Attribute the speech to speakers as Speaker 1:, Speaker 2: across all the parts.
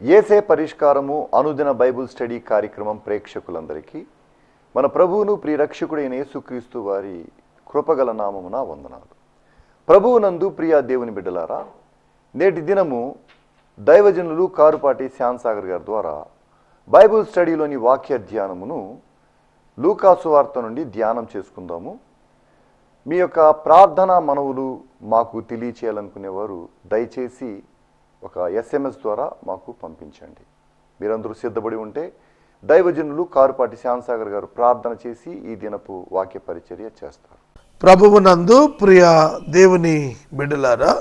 Speaker 1: యేసే పరిష్కారము అనుదిన Bible study కార్యక్రమం ప్రేక్షకులందరికీ మన ప్రభువును ప్రియరక్షకుడైన యేసుక్రీస్తు వారి కృపగల నామమున వందనాలు. ప్రభువునందు ప్రియ దేవుని బిడ్డలారా, నేటి దినము దైవజనులు కారుపాటి శ్యామ్సాగర్ గారి ద్వారా బైబుల్ స్టడీలోని వాక్య ధ్యానమును లూకాసు వార్త నుండి ధ్యానం చేసుకుందాము. మీ యొక్క ప్రార్థనా మనవులు మాకు తెలియచేయాలనుకునేవారు దయచేసి ఒక SMS ద్వారా మాకు పంపించండి. మీరందరూ సిద్ధపడి ఉంటే దైవజనులు కారుపాటి శ్యామ్సాగర్ గారు ప్రార్థన చేసి ఈ దినపు వాక్య పరిచర్య చేస్తారు.
Speaker 2: ప్రభువునందు ప్రియ దేవుని బిడ్డలారా,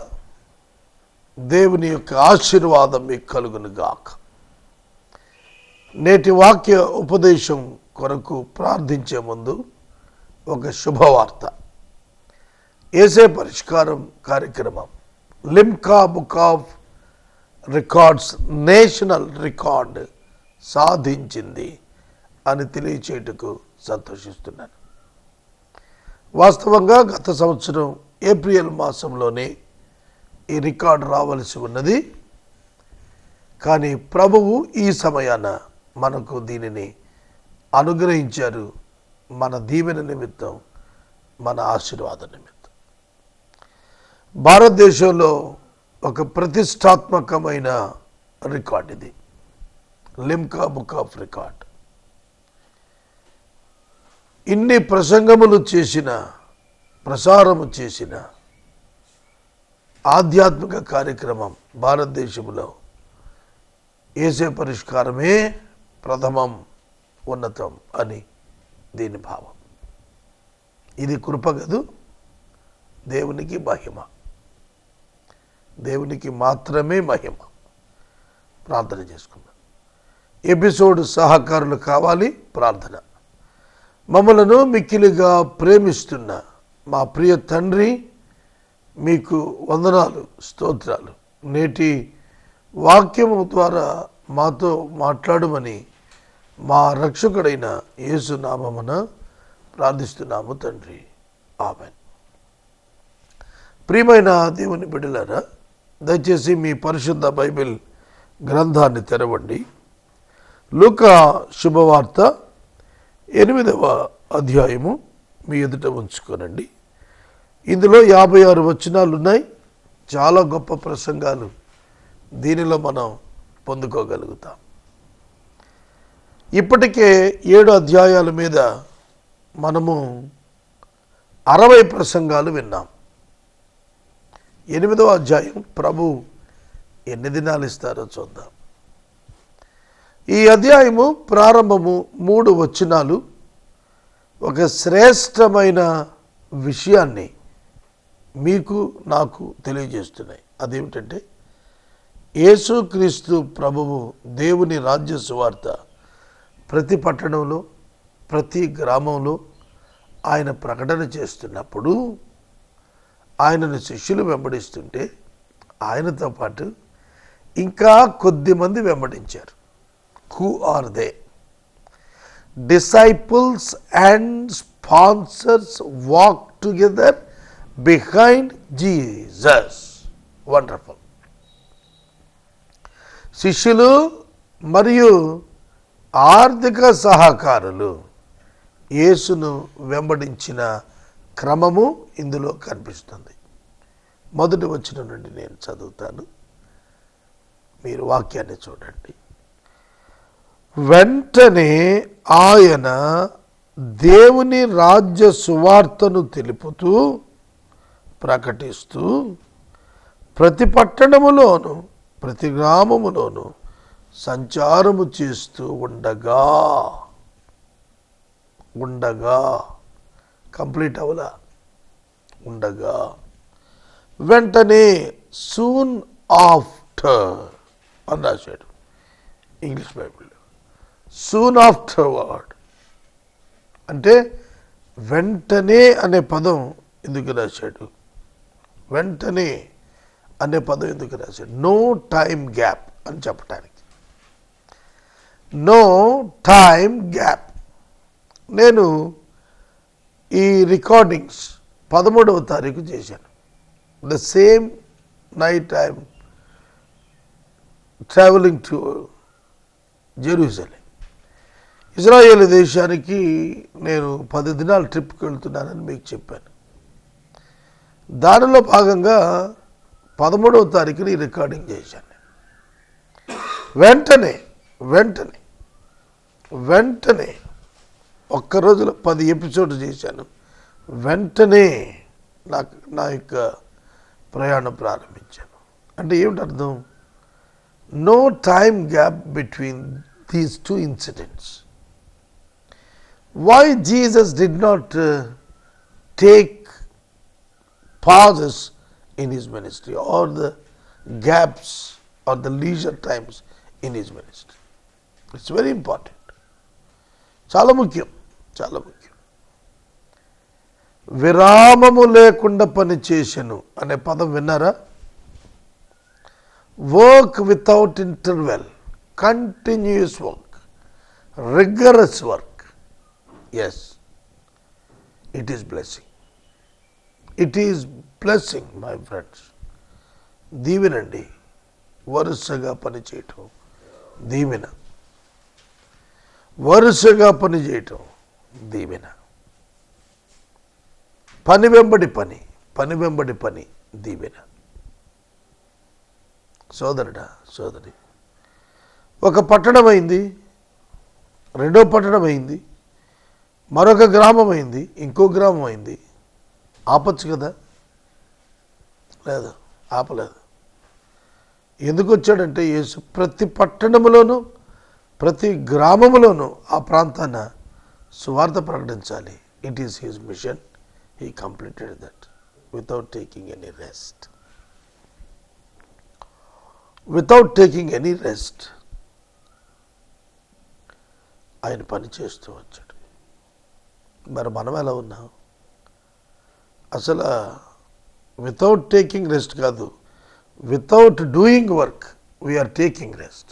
Speaker 2: దేవుని యొక్క ఆశీర్వాదం మీకు కలుగును గాక. నేటి వాక్య ఉపదేశం కొరకు ప్రార్థించే ముందు ఒక శుభవార్త. యేసే పరిష్కారం కార్యక్రమం Limca book of records national record సాధించింది అని తెలియచేయటకు సంతోషిస్తున్నాను. వాస్తవంగా గత సంవత్సరం ఏప్రిల్ మాసంలోనే ఈ రికార్డు రావలసి ఉన్నది. కానీ ప్రభువు ఈ సమయాన మనకు దీనిని అనుగ్రహించారు. మన దీవెన నిమిత్తం, మన ఆశీర్వాద నిమిత్తం. భారతదేశంలో ఒక ప్రతిష్టాత్మకమైన రికార్డ్ ఇది, లిమ్కా బుక్ ఆఫ్ రికార్డ్. ఇన్ని ప్రసంగములు చేసిన, ప్రసారము చేసిన ఆధ్యాత్మిక కార్యక్రమం భారతదేశంలో యేసే పరిష్కారమే ప్రథమం, ఉన్నతం అని దీని భావం. ఇది కృపగదు, దేవునికి మహిమ, దేవునికి మాత్రమే మహిమ. ప్రార్థన చేసుకుందాం. ఎపిసోడ్ సహకారులు కావాలి. ప్రార్థన. మమ్మలను మిక్కిలిగా ప్రేమిస్తున్న మా ప్రియ తండ్రి, మీకు వందనాలు, స్తోత్రాలు. నేటి వాక్యము ద్వారా మాతో మాట్లాడమని మా రక్షకుడైన యేసు నామమున ప్రార్థిస్తున్నాము తండ్రి, ఆమేన్. ప్రియమైన దేవుని బిడ్డలారా, దయచేసి మీ పరిశుద్ధ బైబిల్ గ్రంథాన్ని తెరవండి. లూకా శుభవార్త 8వ అధ్యాయము మీ ఎదుట ఉంచుకోనండి. ఇందులో 56 వచనాలు ఉన్నాయి. చాలా గొప్ప ప్రసంగాలు దీనిలో మనం పొందుకోగలుగుతాం. ఇప్పటికే 7 అధ్యాయాల మీద మనము 60 ప్రసంగాలు విన్నాం. 8వ అధ్యాయం ప్రభు ఎన్ని దినాలు ఇస్తారో చూద్దాం. ఈ అధ్యాయము ప్రారంభము 3 వచనాలు ఒక శ్రేష్టమైన విషయాన్ని మీకు నాకు తెలియజేస్తున్నాయి. అదేమిటంటే, యేసుక్రీస్తు ప్రభువు దేవుని రాజ్య సువార్త ప్రతి పట్టణంలో, ప్రతి గ్రామంలో ఆయన ప్రకటన చేస్తున్నప్పుడు ఆయనను శిష్యులు వెంబడిస్తుంటే ఆయనతో పాటు ఇంకా కొద్దిమంది వెంబడించారు. Who are they? Disciples and sponsors walk together behind Jesus. Wonderful. శిష్యులు మరియు ఆర్థిక సహకారులు యేసును వెంబడించిన క్రమము ఇందులో కనిపిస్తుంది. మొదటి వచనం నుండి నేను చదువుతాను, మీరు వాక్యాన్ని చూడండి. వెంటనే ఆయన దేవుని రాజ్య సువార్తను తెలుపుతూ, ప్రకటిస్తూ ప్రతి పట్టణములోను, ప్రతి గ్రామములోను సంచారము చేస్తూ ఉండగా కంప్లీట్ అవలా, ఉండగా వెంటనే, సూన్ ఆఫ్టర్ అని రాశాడు ఇంగ్లీష్ బైబిల్లో. సూన్ ఆఫ్టర్ వర్డ్ అంటే వెంటనే అనే పదం ఎందుకు రాశాడు? వెంటనే అనే పదం ఎందుకు రాశాడు? నో టైం గ్యాప్ అని చెప్పటానికి. No time gap. నేను ఈ రికార్డింగ్స్ 13వ తారీఖు చేశాను. The same night I'm travelling to Jerusalem. Israel దేశానికి నేను 10 దినాల ట్రిప్కి వెళ్తున్నానని మీకు చెప్పాను. దానిలో భాగంగా 13వ తారీఖున ఈ రికార్డింగ్ చేశాను. వెంటనే ఒక్క రోజులో 10 ఎపిసోడ్లు చేశాను. వెంటనే నా యొక్క ప్రయాణం ప్రారంభించాను. అంటే ఏమిటి అర్థం? No time gap between these 2 incidents. Why Jesus did not take pauses in his ministry or the gaps or the leisure times in his ministry? It's very important. చాలా ముఖ్యం. విరామము లేకుండా పని చేసెను అనే పదం విన్నారా? Work without interval, continuous work, rigorous work. Yes, it is blessing. It is blessing, my friends. దీవెనండి. వరుసగా పని చేయటం దీవెన. పని వెంబడి పని దీవెన. సోదరుడా, సోదరి, ఒక పట్టణం అయింది, రెండో పట్టణం అయింది, మరొక గ్రామం అయింది, ఇంకో గ్రామం అయింది. ఆపచ్చు కదా? లేదు, ఆపలేదు. ఎందుకు వచ్చాడంటే యేసు ప్రతి పట్టణంలోనూ ప్రతి గ్రామంలోనూ ఆ ప్రాంతాన సువార్త ప్రకటించాలి. It is his mission. He completed that without taking any rest. ఆయన పని చేస్తూ వచ్చాడు. మరి మనం ఎలా ఉన్నాం? అసలు వితౌట్ టేకింగ్ రెస్ట్ కాదు, without doing work we are taking rest.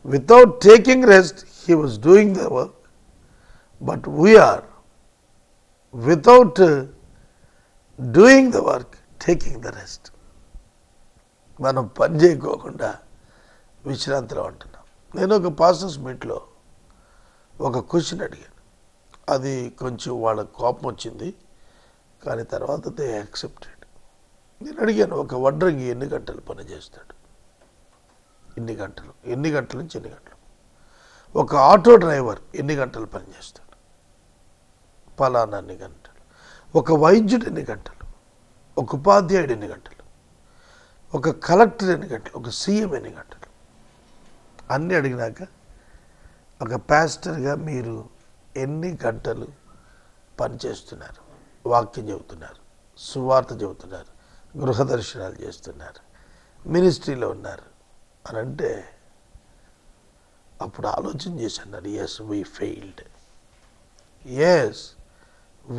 Speaker 2: Without taking rest he was doing the work, but we are without doing the work taking the rest. మనం పని చేయకోకుండా విశ్రాంతిలో ఉంటున్నాం. నేను ఒక పాస్టర్స్ మీట్లో ఒక క్వశ్చన్ అడిగాను. అది కొంచెం వాళ్ళకి కోపం వచ్చింది, కానీ తర్వాత దే యాక్సెప్టెడ్. నేను అడిగాను, ఒక వడ్రంగి ఎన్ని గంటలు పని చేస్తాడు? ఎన్ని గంటలు నుంచి ఎన్ని గంటలు? ఒక ఆటో డ్రైవర్ ఎన్ని గంటలు పని చేస్తాడు? పలానా ఎన్ని గంటలు. ఒక వైద్యుడు ఎన్ని గంటలు? ఒక ఉపాధ్యాయుడు ఎన్ని గంటలు? ఒక కలెక్టర్ ఎన్ని గంటలు? ఒక సీఎం ఎన్ని గంటలు? అన్నీ అడిగినాక ఒక పాస్టర్గా మీరు ఎన్ని గంటలు పనిచేస్తున్నారు? వాక్యం చెబుతున్నారు, సువార్త చెబుతున్నారు, గృహ దర్శనాలు చేస్తున్నారు, మినిస్ట్రీలో ఉన్నారు అని అంటే అప్పుడు ఆలోచన చేశాను. Yes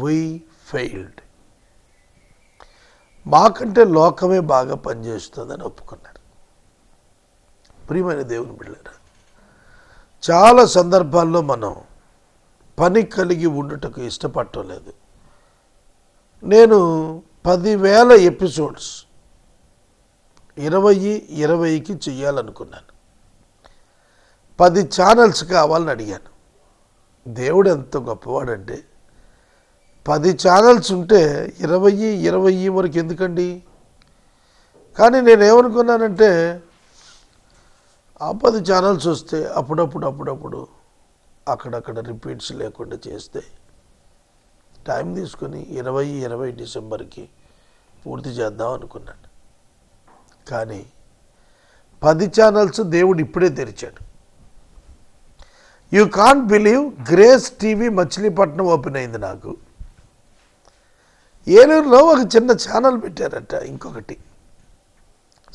Speaker 2: we failed. మాకంటే లోకమే బాగా పనిచేస్తుందని ఒప్పుకున్నారు. ప్రియమైన దేవుని బిడ్డలారా, చాలా సందర్భాల్లో మనం పని కలిగి ఉండుటకు ఇష్టపడటం లేదు. నేను 10,000 ఎపిసోడ్స్ 2020కి చెయ్యాలనుకున్నాను. 10 ఛానల్స్ కావాలని అడిగాను. దేవుడు ఎంత గొప్పవాడంటే 10 ఛానల్స్ ఉంటే 20 వరకు ఎందుకండి? కానీ నేనేమనుకున్నానంటే ఆ 10 ఛానల్స్ వస్తే అప్పుడప్పుడు అక్కడక్కడ రిపీట్స్ లేకుండా చేస్తే టైం తీసుకొని 20 డిసెంబర్కి పూర్తి చేద్దాం అనుకున్నాను. కానీ 10 ఛానల్స్ దేవుడు ఇప్పుడే తెరిచాడు. You can't believe, grace TV Machilipatnam open అయింది నాకు. ఏలూరులో ఒక చిన్న ఛానల్ పెట్టారట, ఇంకొకటి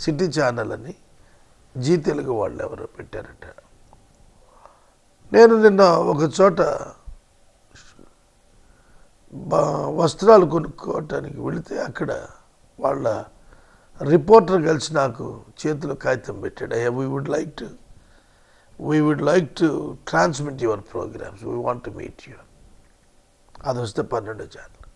Speaker 2: సిటీ ఛానల్ అని జీ తెలుగు వాళ్ళు ఎవరో పెట్టారట. నేను నిన్న ఒక చోట వస్త్రాలు కొనుక్కోవటానికి వెళితే అక్కడ వాళ్ళ రిపోర్టర్ కలిసి నాకు చేతిలో కాగితం పెట్టాడు. We would like to transmit your programmes, we want to meet you. అది వస్తే 12 ఛానల్.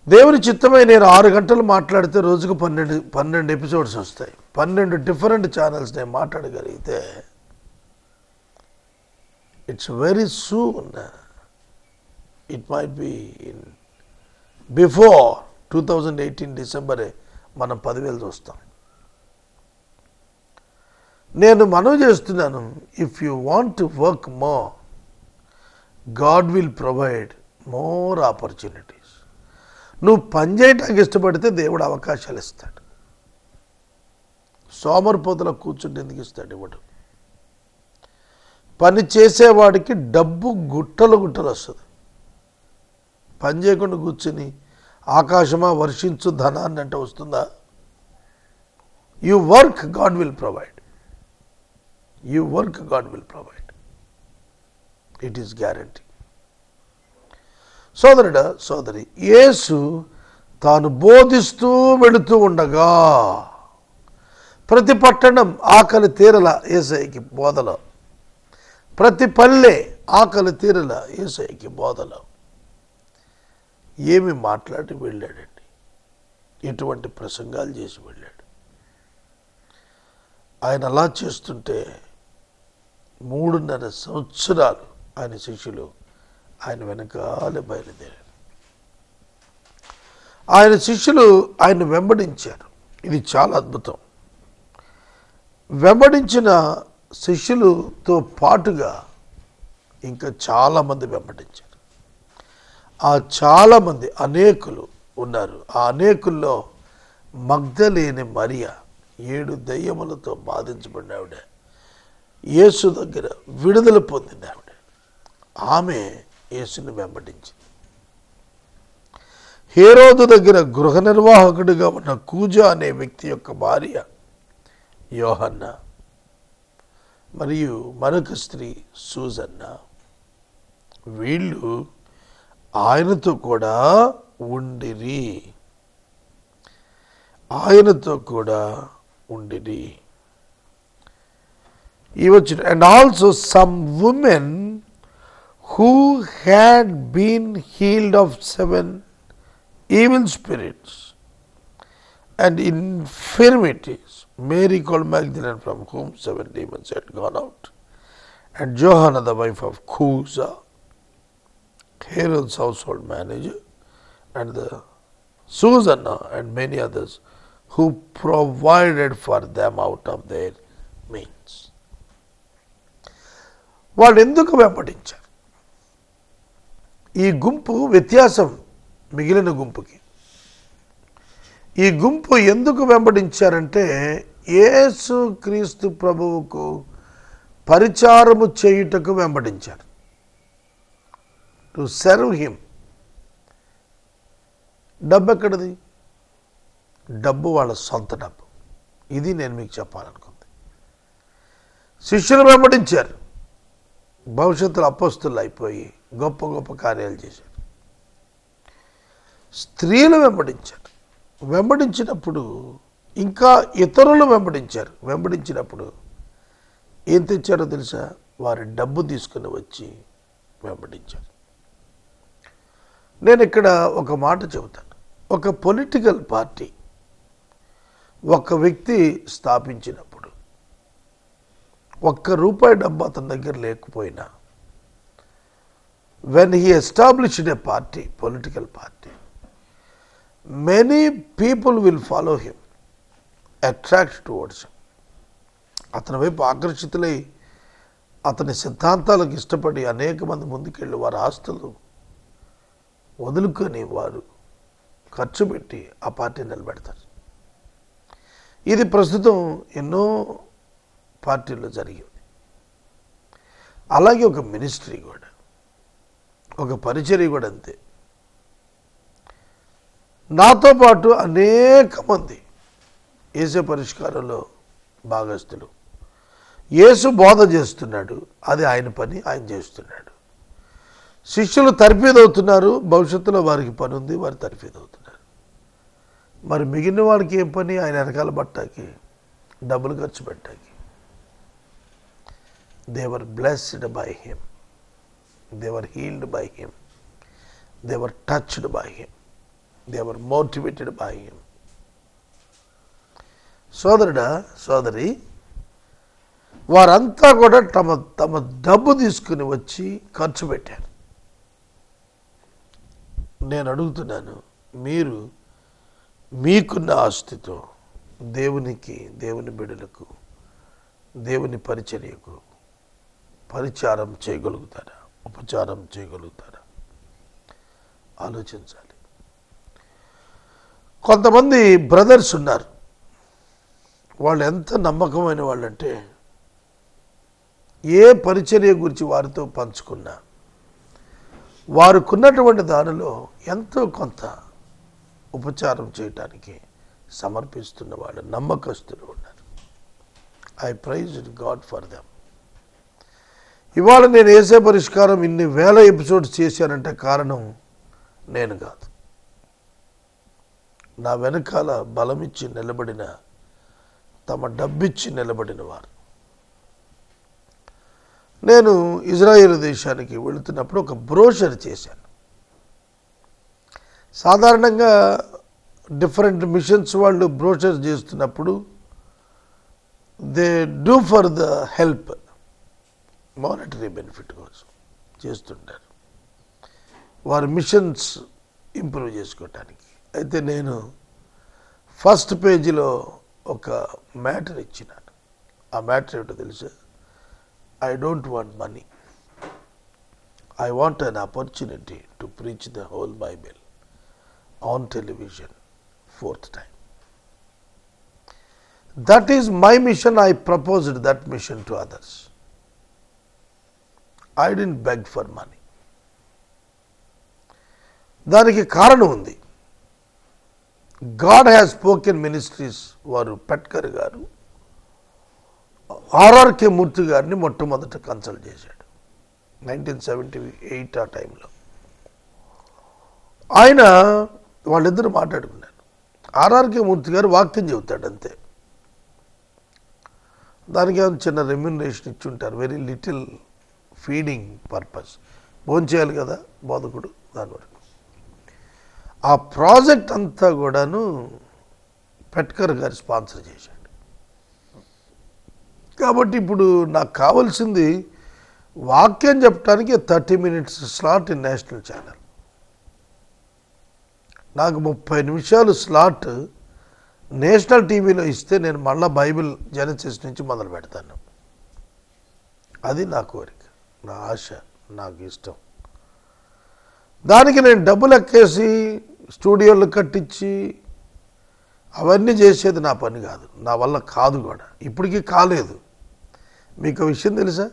Speaker 2: దేవుని చిత్తమై నేను 6 గంటలు మాట్లాడితే రోజుకు 12 ఎపిసోడ్స్ వస్తాయి. 12 డిఫరెంట్ ఛానల్స్ నేను మాట్లాడగలిగితే it's very soon it might be in before 2018 డిసెంబరే మనం 10,000 చూస్తాం. నేను మనవి చేస్తున్నాను, if you want to work more, God will provide more opportunities. నువ్వు పని చేయటానికి ఇష్టపడితే దేవుడు అవకాశాలు ఇస్తాడు. సోమరిపోతులకు కూర్చుంటే ఎందుకు ఇస్తాడు? ఇవ్వడు. పని చేసేవాడికి డబ్బు గుట్టలు గుట్టలు వస్తుంది. పని చేయకుండా కూర్చుని ఆకాశమా వర్షించు ధనాన్ని అంటే వస్తుందా? You work, God will provide. You work, God will provide. It is guarantee. సోదరుడా, సోదరి, యేసు తాను బోధిస్తూ వెళుతూ ఉండగా ప్రతి పట్టణం ఆకలి తీరల యేసయ్యకి బోధలో, ప్రతి పల్లె ఆకలి తీరల యేసయ్యకి బోధలో. ఏమి మాట్లాడి వెళ్ళాడండి? ఎటువంటి ప్రసంగాలు చేసి వెళ్ళాడు? ఆయన అలా చేస్తుంటే 3.5 సంవత్సరాలు ఆయన శిష్యులు ఆయన వెనకాలే బయలుదేరారు. ఆయన శిష్యులు ఆయన వెంబడించారు. ఇది చాలా అద్భుతం. వెంబడించిన శిష్యులతో పాటుగా ఇంకా చాలామంది వెంబడించారు. ఆ చాలామంది అనేకులు ఉన్నారు. ఆ అనేకుల్లో మగ్దలేని మరియ, 7 దయ్యములతో బాధించబడిన ఆవిడ, యేసు దగ్గర విడుదల పొందిన ఆవిడ, ఆమె యేసుని వెంబడించింది. హేరోదు దగ్గర గృహ నిర్వాహకుడిగా ఉన్న కూజా అనే వ్యక్తి యొక్క భార్య యోహన్న, మరియు మరొక స్త్రీ సూజన్న, వీళ్ళు ఆయనతో కూడా ఉండిరి. ఆయనతో కూడా ఉండిరి. And also some women who had been healed of 7 evil spirits and infirmities, Mary called Magdalene, from whom 7 demons had gone out, and Johanna the wife of Chuza, Herod's household manager, and the Susanna, and many others who provided for them out of their means. వాళ్ళు ఎందుకు వెంబడించారు? ఈ గుంపు వ్యత్యాసం మిగిలిన గుంపుకి. ఈ గుంపు ఎందుకు వెంబడించారంటే యేసు క్రీస్తు ప్రభువుకు పరిచారము చేయుటకు వెంబడించారు. To serve him. డబ్బు ఎక్కడిది? డబ్బు వాళ్ళ సొంత డబ్బు. ఇది నేను మీకు చెప్పాలనుకుంది. శిష్యులు వెంబడించారు, భవిష్యత్తులో అపోస్తులు అయిపోయి గొప్ప గొప్ప కార్యాలు చేశారు. స్త్రీలు వెంబడించారు. వెంబడించినప్పుడు ఇంకా ఇతరులు వెంబడించారు. వెంబడించినప్పుడు ఏం తెచ్చారో తెలుసా? వారి డబ్బు తీసుకుని వచ్చి వెంబడించారు. నేను ఇక్కడ ఒక మాట చెబుతాను. ఒక పొలిటికల్ పార్టీ ఒక వ్యక్తి స్థాపించినప్పుడు ₹1 డబ్బు అతని దగ్గర లేకపోయినా, when he established a party, political party, many people will follow him, attract towards him. అతని వైపు ఆకర్షితులై అతని సిద్ధాంతాలకు ఇష్టపడి అనేక మంది ముందుకెళ్ళి వారి ఆస్తులు వదులుకొని వారు ఖర్చు పెట్టి ఆ పార్టీ నిలబెడతారు. ఇది ప్రస్తుతం ఎన్నో పార్టీల్లో జరిగింది. అలాగే ఒక మినిస్ట్రీ కూడా, ఒక పరిచర్య కూడా అంతే. నాతో పాటు అనేక మంది యేసు పరిష్కారంలో భాగస్తులు. యేసు బోధ చేస్తున్నాడు, అది ఆయన పని, ఆయన చేస్తున్నాడు. శిష్యులు తర్ఫీదవుతున్నారు, భవిష్యత్తులో వారికి పని ఉంది, వారు తర్ఫీదవుతున్నారు. మరి మిగిలిన వాళ్ళకి ఏం పని? ఆయన వెనకాల పట్టాకి, డబ్బులు ఖర్చు పెట్టాకి. They were blessed by him. They were healed by him. They were touched by him. They were motivated by him. సోదరుడా, సోదరి, వారంతా కూడా తమ తమ డబ్బు తీసుకుని వచ్చి ఖర్చు పెట్టారు. నేను అడుగుతున్నాను, మీరు మీకున్న ఆస్తితో దేవునికి, దేవుని బిడ్డలకు, దేవుని పరిచర్యకు పరిచారం చేయగలుగుతారా? ఉపచారం చేయగలుగుతారా? ఆలోచించాలి. కొంతమంది బ్రదర్స్ ఉన్నారు, వాళ్ళు ఎంత నమ్మకమైన వాళ్ళంటే ఏ పరిచర్య గురించి వారితో పంచుకున్నా వారికున్నటువంటి దానిలో ఎంతో కొంత ఉపచారం చేయటానికి సమర్పిస్తున్న వాళ్ళు నమ్మకస్తులు ఉన్నారు. I praise God for them. ఇవాళ నేను వేసే పరిష్కారం ఇన్ని వేల ఎపిసోడ్స్ చేశానంటే కారణం నేను కాదు, నా వెనకాల బలమిచ్చి నిలబడిన, తమ డబ్బిచ్చి నిలబడిన వారు. నేను ఇజ్రాయేల్ దేశానికి వెళుతున్నప్పుడు ఒక బ్రోషర్ చేశాను. సాధారణంగా డిఫరెంట్ మిషన్స్ వాళ్ళు బ్రోషర్ చేస్తున్నప్పుడు they do for the help, monetary benefit కోసం చేస్తుంటారు, వారి మిషన్స్ ఇంప్రూవ్ చేసుకోవటానికి. అయితే నేను ఫస్ట్ పేజీలో ఒక మ్యాటర్ ఇచ్చినాను. ఆ మ్యాటర్ ఏమిటో తెలుసా? I don't want money. I want an opportunity to preach the whole Bible on television 4th time. That is my mission. I proposed that mission to others. I didn't beg for money. దానికి కారణం ఉంది. God has spoken ministries వారు పెట్కర్ గారు RRK మూర్తి గారిని మొట్టమొదట consult చేశాడు 1978 ఆ టైంలో. ఆయన వాళ్ళిద్దరు మాట్లాడుకున్నారు. ఆర్ఆర్కే మూర్తి గారు వాక్యం చెబుతాడు అంతే, దానికి ఏమైనా చిన్న రెమ్యునరేషన్ ఇచ్చి ఉంటారు, వెరీ లిటిల్ ఫీడింగ్ పర్పస్, భోంచేయాలి కదా బోధకుడు, దాని వరకు. ఆ ప్రాజెక్ట్ అంతా కూడాను పెట్కర్ గారు స్పాన్సర్ చేశాడు. కాబట్టి ఇప్పుడు నాకు కావాల్సింది వాక్యం చెప్పడానికి 30 minutes slot in national channel. నాకు 30 నిమిషాలు స్లాట్ నేషనల్ టీవీలో ఇస్తే నేను మళ్ళీ బైబిల్ జెనసిస్ నుంచి మొదలు పెడతాను. అది నా కోరిక, నా ఆశ, నాకు ఇష్టం. దానికి నేను డబ్బులు ఎక్కేసి స్టూడియోలు కట్టించి అవన్నీ చేసేది నా పని కాదు, నా వల్ల కాదు కూడా, ఇప్పటికీ కాలేదు. మీకు విషయం తెలుసా?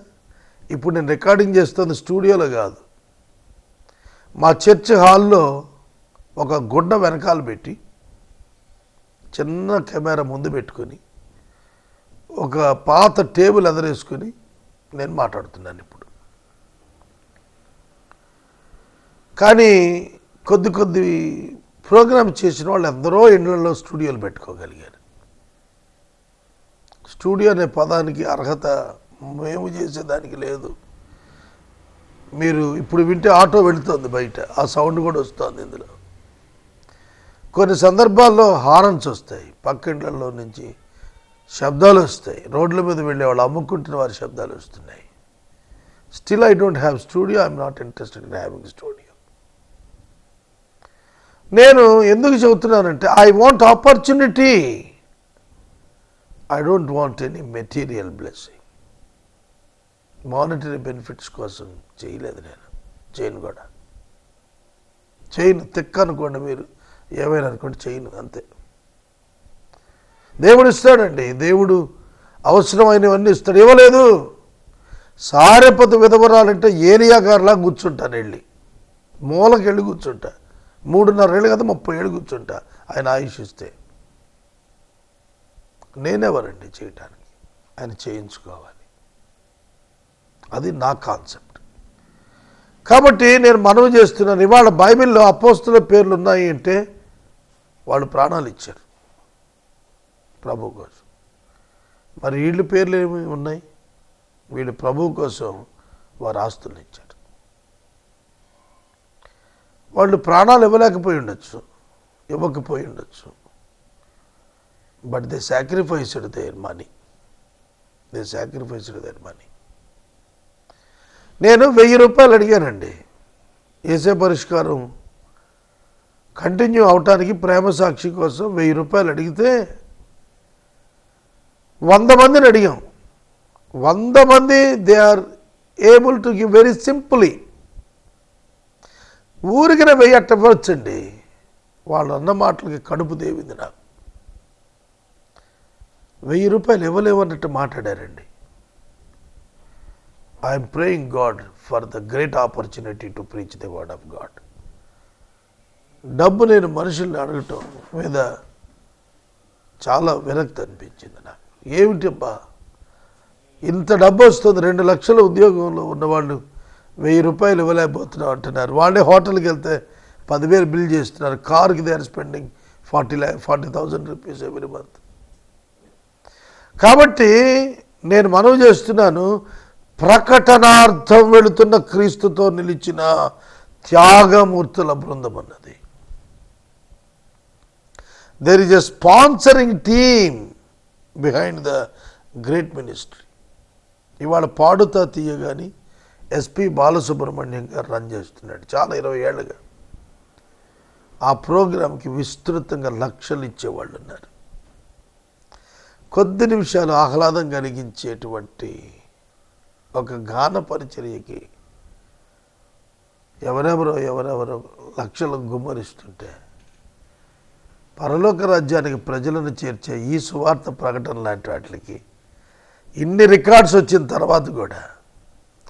Speaker 2: ఇప్పుడు నేను రికార్డింగ్ చేస్తుంది స్టూడియోలో కాదు, మా చర్చ్ హాల్లో ఒక గుడ్డ వెనకాల పెట్టి చిన్న కెమెరా ముందు పెట్టుకొని ఒక పాత టేబుల్ ఎదరేసుకొని నేను మాట్లాడుతున్నాను ఇప్పుడు. కానీ కొద్ది ప్రోగ్రామ్ చేసిన వాళ్ళు ఎందరో ఇళ్లలో స్టూడియోలు పెట్టుకోగలిగారు. స్టూడియో అనే పదానికి అర్హత మేము చేసేదానికి లేదు. మీరు ఇప్పుడు వింటే ఆటో వెళుతుంది బయట, ఆ సౌండ్ కూడా వస్తుంది ఇందులో. కొన్ని సందర్భాల్లో హారన్స్ వస్తాయి, పక్కిండ్లలో నుంచి శబ్దాలు వస్తాయి, రోడ్ల మీద వెళ్ళే వాళ్ళు అమ్ముకుంటున్న వారి శబ్దాలు వస్తున్నాయి. Still I don't have studio, I'm not interested in having studio. నేను ఎందుకు చెబుతున్నానంటే I want opportunity, I don't want any material blessing. Monetary benefits కోసం చేయలేదు, నేను చేయను కూడా. చేయను, తిక్క అనుకోండి మీరు, ఏమైనా అనుకోండి, చేయను అంతే. దేవుడు ఇస్తాడండి, దేవుడు అవసరమైనవన్నీ ఇస్తాడు. ఇవ్వలేదు, సారెపతు విధవరాలంటే ఏలియా గారిలా కూర్చుంటాను, వెళ్ళి మూలకి వెళ్ళి కూర్చుంటా. 3.5 ఏళ్ళు కదా 30 ఏళ్ళు కూర్చుంటా ఆయన ఆయుష్ ఇస్తే. నేనెవరండి చేయటానికి? ఆయన చేయించుకోవాలి, అది నా కాన్సెప్ట్. కాబట్టి నేను మనవి చేస్తున్నాను, ఇవాళ బైబిల్లో అపోస్తుల పేర్లు ఉన్నాయి అంటే వాళ్ళు ప్రాణాలు ఇచ్చారు ప్రభు కోసం. మరి వీళ్ళ పేర్లు ఏమి ఉన్నాయి? వీళ్ళు ప్రభు కోసం వారు ఆస్తులు ఇచ్చారు. వాళ్ళు ప్రాణాలు ఇవ్వలేకపోయి ఉండొచ్చు, ఇవ్వకపోయి ఉండొచ్చు. But they sacrificed their money. నేను 1000 రూపాయలు అడిగానండి. ఏసే పరిష్కారం కంటిన్యూ అవటానికి ప్రేమ సాక్షి కోసం 1000 రూపాయలు అడిగితే 100 మందిని అడిగాం. 100 మంది they are able to give very simply. ఊరికిన 1000 అట్టవచ్చండి. వాళ్ళు అన్న మాటలకి కడుపు దేవింది నాకు. 1000 రూపాయలు ఇవ్వలేవన్నట్టు మాట్లాడారండి. I'm praying God for the great opportunity to preach the word of God. డబ్బు నేను మనుషుల్ని అడగటం మీద చాలా విరక్తి అనిపించింది నాకు. ఏమిటబ్బా ఇంత డబ్బు వస్తుంది, 2 లక్షల ఉద్యోగంలో ఉన్నవాళ్ళు 1000 రూపాయలు ఇవ్వలేకపోతున్నాం అంటున్నారు. వాళ్ళే హోటల్కి వెళ్తే 10,000 బిల్ చేస్తున్నారు. కార్కి they are spending 40,000 rupees every month. కాబట్టి నేను మనవి చేస్తున్నాను, ప్రకటనార్థం వెళుతున్న క్రీస్తుతో నిలిచిన త్యాగమూర్తుల బృందం అన్నది. There is a sponsoring team behind the great ministry. ఇవాళ పాడుతా తీయగాని ఎస్పి బాలసుబ్రహ్మణ్యం గారు రన్ చేస్తున్నాడు చాలా 20 ఏళ్ళుగా. ఆ ప్రోగ్రాంకి విస్తృతంగా లక్షలు ఇచ్చేవాళ్ళు ఉన్నారు. కొద్ది నిమిషాలు ఆహ్లాదం కలిగించేటువంటి ఒక గాన పరిచర్యకి ఎవరెవరో లక్షలు గుమ్మరిస్తుంటే పరలోక రాజ్యానికి ప్రజలను చేర్చే ఈ సువార్త ప్రకటన లాంటి వాటికి ఇన్ని రికార్డ్స్ వచ్చిన తర్వాత కూడా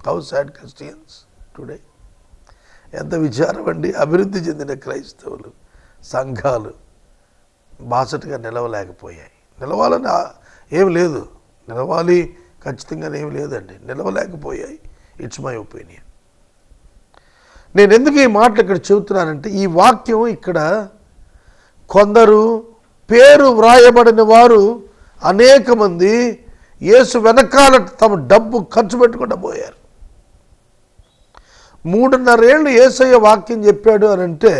Speaker 2: హౌ సాడ్ క్రిస్టియన్స్ టుడే. ఎంత విచారం అండి. అభివృద్ధి చెందిన క్రైస్తవులు సంఘాలు బాసటగా నిలవలేకపోయాయి. నిలవాలని ఏం లేదు, నిలవాలి ఖచ్చితంగా ఏమి లేదండి, నిలవలేకపోయాయి. It's my opinion. నేను ఎందుకు ఈ మాటలు ఇక్కడ చెబుతున్నానంటే, ఈ వాక్యం ఇక్కడ కొందరు పేరు వ్రాయబడిన వారు అనేక మంది యేసు వెనకాల తమ డబ్బు ఖర్చు పెట్టకుండా పోయారు. 3.5 ఏళ్ళు యేసయ్య వాక్యం చెప్పాడు అని అంటే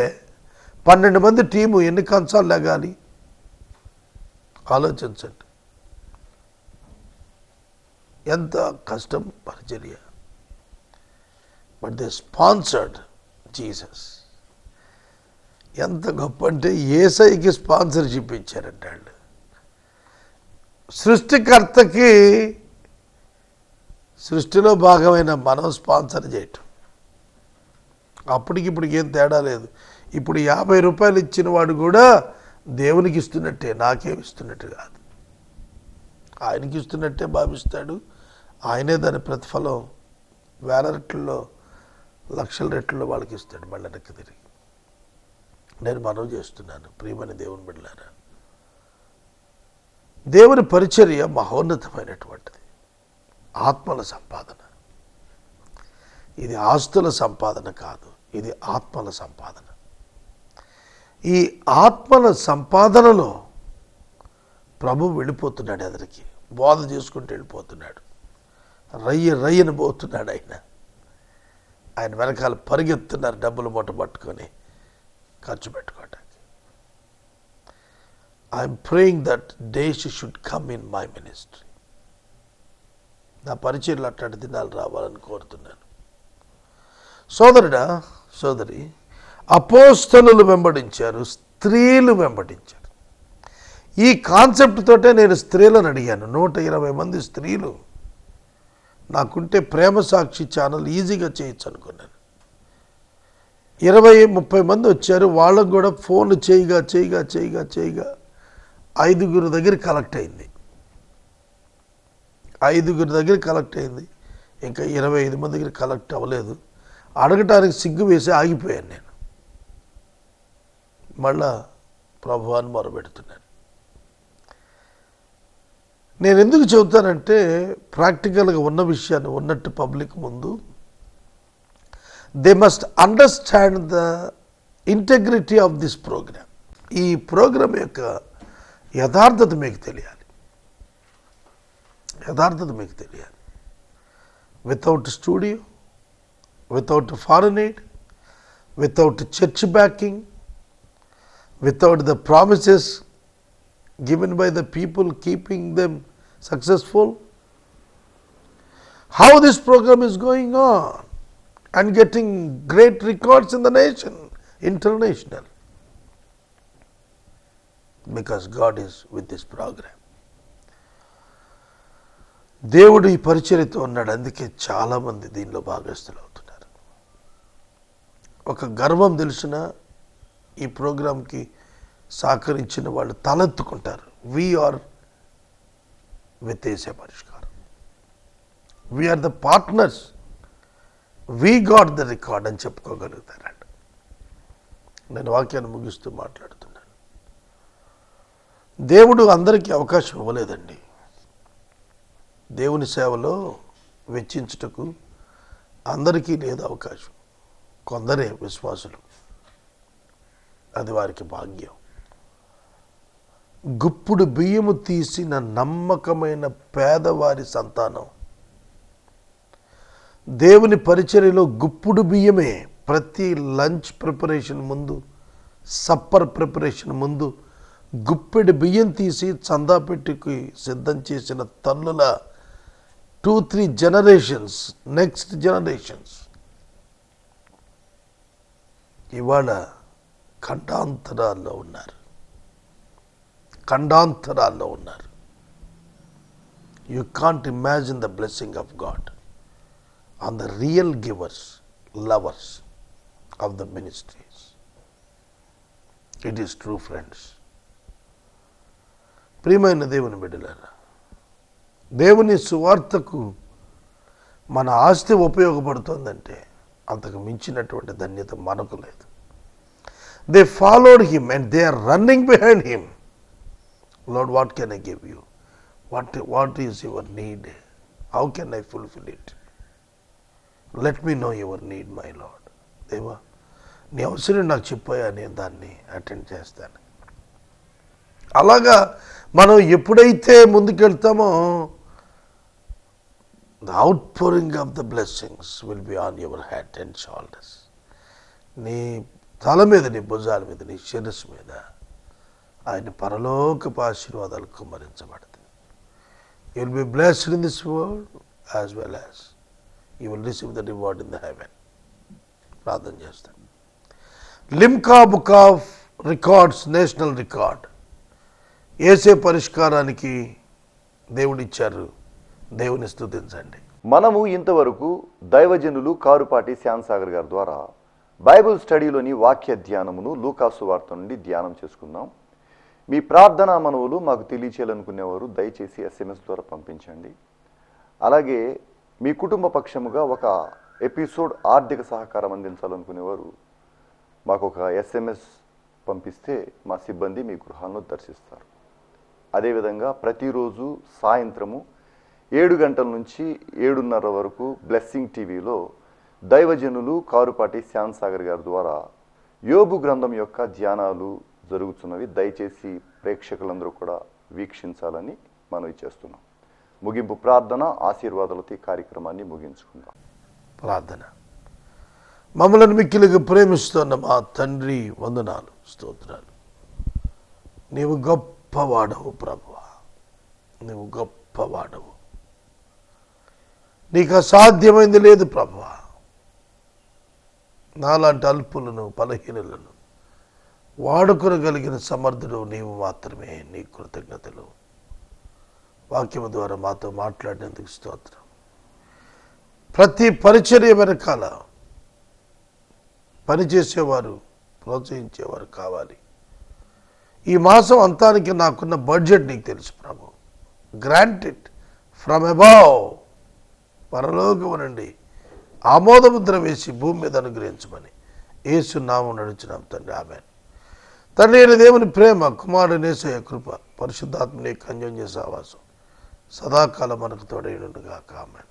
Speaker 2: 12 మంది టీము ఎన్ని కంచాలు లెగాలి ఆలోచించండి. ఎంత కష్టం పరిచర్య. But they sponsored Jesus. ఎంత గొప్ప అంటే యేసయ్యకి స్పాన్సర్షిప్ ఇచ్చారంట వాళ్ళు. సృష్టికర్తకి సృష్టిలో భాగమైన మనం స్పాన్సర్ చేయటం. అప్పటికిప్పటికి ఏం తేడా లేదు. ఇప్పుడు 50 రూపాయలు ఇచ్చిన వాడు కూడా దేవునికి ఇస్తున్నట్టే, నాకేమి ఇస్తున్నట్టు కాదు. ఆయనకి ఇస్తున్నట్టే భావిస్తాడు. ఆయనే దాని ప్రతిఫలం 1000 రెట్లలో 1,00,000 రెట్లలో వాళ్ళకి ఇస్తాడు మళ్ళీ వెనక్కి తిరిగి. నేను మనవి చేస్తున్నాను ప్రియమైన దేవుని బిడ్డలారా, దేవుని పరిచర్య మహోన్నతమైనటువంటిది. ఆత్మల సంపాదన. ఇది ఆస్తుల సంపాదన కాదు, ఇది ఆత్మల సంపాదన. ఈ ఆత్మల సంపాదనలో ప్రభు వెళ్ళిపోతున్నాడు. ఎదరికి బోధ చేసుకుంటూ వెళ్ళిపోతున్నాడు. రయ్యని పోతున్నాడు. ఆయన వెనకాల పరిగెత్తున్నారు డబ్బులు మూట పట్టుకొని ఖర్చు పెట్టుకోవటానికి. I'm praying that days should come in my ministry. నా పరిచయలు అట్లాంటి దినాలు రావాలని కోరుతున్నాను. సోదరుడా సోదరి, అపోస్తలులు వెంబడించారు, స్త్రీలు వెంబడించారు. ఈ కాన్సెప్ట్ తోటే నేను స్త్రీలను అడిగాను. 120 మంది స్త్రీలు నాకుంటే ప్రేమ సాక్షి ఛానల్ ఈజీగా చేయొచ్చు అనుకున్నాను. 20-30 మంది వచ్చారు. వాళ్ళకు కూడా ఫోన్లు చేయగా 5గురు దగ్గర కలెక్ట్ అయింది. 5గురు దగ్గర కలెక్ట్ అయింది. ఇంకా 25 మంది దగ్గర కలెక్ట్ అవ్వలేదు. అడగటానికి సిగ్గు వేసి ఆగిపోయాను నేను. మళ్ళా ప్రభువాన్ని మొరబెడుతున్నాను. నేను ఎందుకు చెబుతానంటే, ప్రాక్టికల్గా ఉన్న విషయాన్ని ఉన్నట్టు పబ్లిక్ ముందు they must understand the integrity of this programme. ఈ ప్రోగ్రాం యొక్క యథార్థత మీకు తెలియాలి. Without studio, without foreign aid, without church backing, without the promises given by the people keeping them successful? How this program is going on and getting great records in the nation, international, because God is with this program. దేవుడు ఈ పరిచర్యతో ఉన్నాడు, అందుకే చాలామంది దీనిలో భాగస్థులు అవుతున్నారు. ఒక గర్వం తెలిసిన ఈ ప్రోగ్రాంకి సహకరించిన వాళ్ళు తలెత్తుకుంటారు. వీఆర్ విత్ ఏసే పరిష్కారం, we are the partners, we got the record అని చెప్పుకోగలుగుతారండి. నేను వాక్యాన్ని ముగిస్తూ మాట్లాడుతున్నాను. దేవుడు అందరికీ అవకాశం ఇవ్వలేదండి. దేవుని సేవలో వెచ్చించుటకు అందరికీ లేదు అవకాశం. కొందరే విశ్వాసులు, అది వారికి భాగ్యం. గుప్పుడు బియ్యము తీసిన నమ్మకమైన పేదవారి సంతానం దేవుని పరిచర్యలో గుప్పుడు బియ్యమే. ప్రతి లంచ్ ప్రిపరేషన్ ముందు, సప్పర్ ప్రిపరేషన్ ముందు గుప్పెడు బియ్యం తీసి చందా పెట్టుకి సిద్ధం చేసిన తల్లుల 2-3 generations, నెక్స్ట్ జనరేషన్స్ ఇవాళ ఖండాంతరాల్లో ఉన్నారు. You can't imagine the blessing of God on the real givers, lovers of the ministries. It is true friends. ప్రియమైన దేవుని బిడ్డలారా, దేవుని సువార్తకు మన ఆస్తి ఉపయోగపడుతుందంటే అంతకు మించినటువంటి ధన్యత మనకు లేదు. They followed him and they are running behind him. Lord, what can I give you? What is your need? How can I fulfil it? Let me know your need my Lord. దేవా, నీ అవసరం నాకు చెప్పాయా, నేను దాన్ని attend చేస్తాను. అలాగా మనం ఎప్పుడైతే ముందుకెళ్తామో the outpouring of the blessings will be on your head and shoulders. నీ తల మీద, నీ భుజాల మీద, నీ శిరస్సు మీద ఆయన పరలోకపు ఆశీర్వాదాలు కుమ్మరించబడతాయి. You will be blessed in this world as well as you will receive the reward in the heaven. ప్రార్థన చేస్తాం. Limca book of records, national record ఏసే పరిష్కారానికి దేవుడిచ్చారు. దేవుని స్తుతించండి.
Speaker 1: మనము ఇంతవరకు దైవజనులు కారుపాటి శ్యామ్సాగర్ గారి ద్వారా బైబిల్ స్టడీలోని వాక్య ధ్యానమును లూకాసు వార్త నుండి ధ్యానం చేసుకుందాం. మీ ప్రార్థనా మనవులు మాకు తెలియచేయాలనుకునేవారు దయచేసి SMS ద్వారా పంపించండి. అలాగే మీ కుటుంబ పక్షముగా ఒక ఎపిసోడ్ ఆర్థిక సహకారం అందించాలనుకునేవారు మాకు ఒక SMS పంపిస్తే మా సిబ్బంది మీ గృహాలను దర్శిస్తారు. అదేవిధంగా ప్రతిరోజు సాయంత్రము 7 గంటల నుంచి 7:30 వరకు బ్లెస్సింగ్ టీవీలో దైవజనులు కారుపాటి శ్యామ్సాగర్ గారి ద్వారా యోబు గ్రంథం యొక్క ధ్యానాలు జరుగుతున్నవి. దయచేసి ప్రేక్షకులందరూ కూడా వీక్షించాలని మనవి చేస్తున్నాం. ముగింపు ప్రార్థన ఆశీర్వాదాలతో ఈ కార్యక్రమాన్ని ముగించుకుందాం.
Speaker 2: ప్రార్థన. మమ్మల్ని మిక్కిలిగా ప్రేమిస్తున్న మా తండ్రి, వందనాలు, స్తోత్రాలు. నీవు గొప్పవాడవు ప్రభువా, నీవు గొప్పవాడవు. నీకు అసాధ్యమైంది లేదు ప్రభువా. నాలాంటి అల్పులను, బలహీనులను వాడుకొనగలిగిన సమర్థుడు నీవు మాత్రమే. నీ కృతజ్ఞతలు. వాక్యము ద్వారా మాతో మాట్లాడినందుకు స్తోత్రం. ప్రతి పరిచర్య వెనకాల పనిచేసేవారు, ప్రోత్సహించేవారు కావాలి. ఈ మాసం అంతానికి నాకున్న బడ్జెట్ నీకు తెలుసు ప్రభు. గ్రాంట్ ఇట్ ఫ్రమ్ అబౌవ్, పరలోకము నుండి ఆమోదముద్ర వేసి భూమి మీద అనుగ్రహించమని యేసు నామమున నడుచున్నాం తండ్రి, ఆమేన్. తండ్రి అయిన దేవుని ప్రేమ, కుమారుడు యేసయ్య కృప, పరిశుద్ధాత్మ నీ అన్యోన్య సహవాసం సదాకాలం మనకు తోడై ఉండుగాక, ఆమేన్.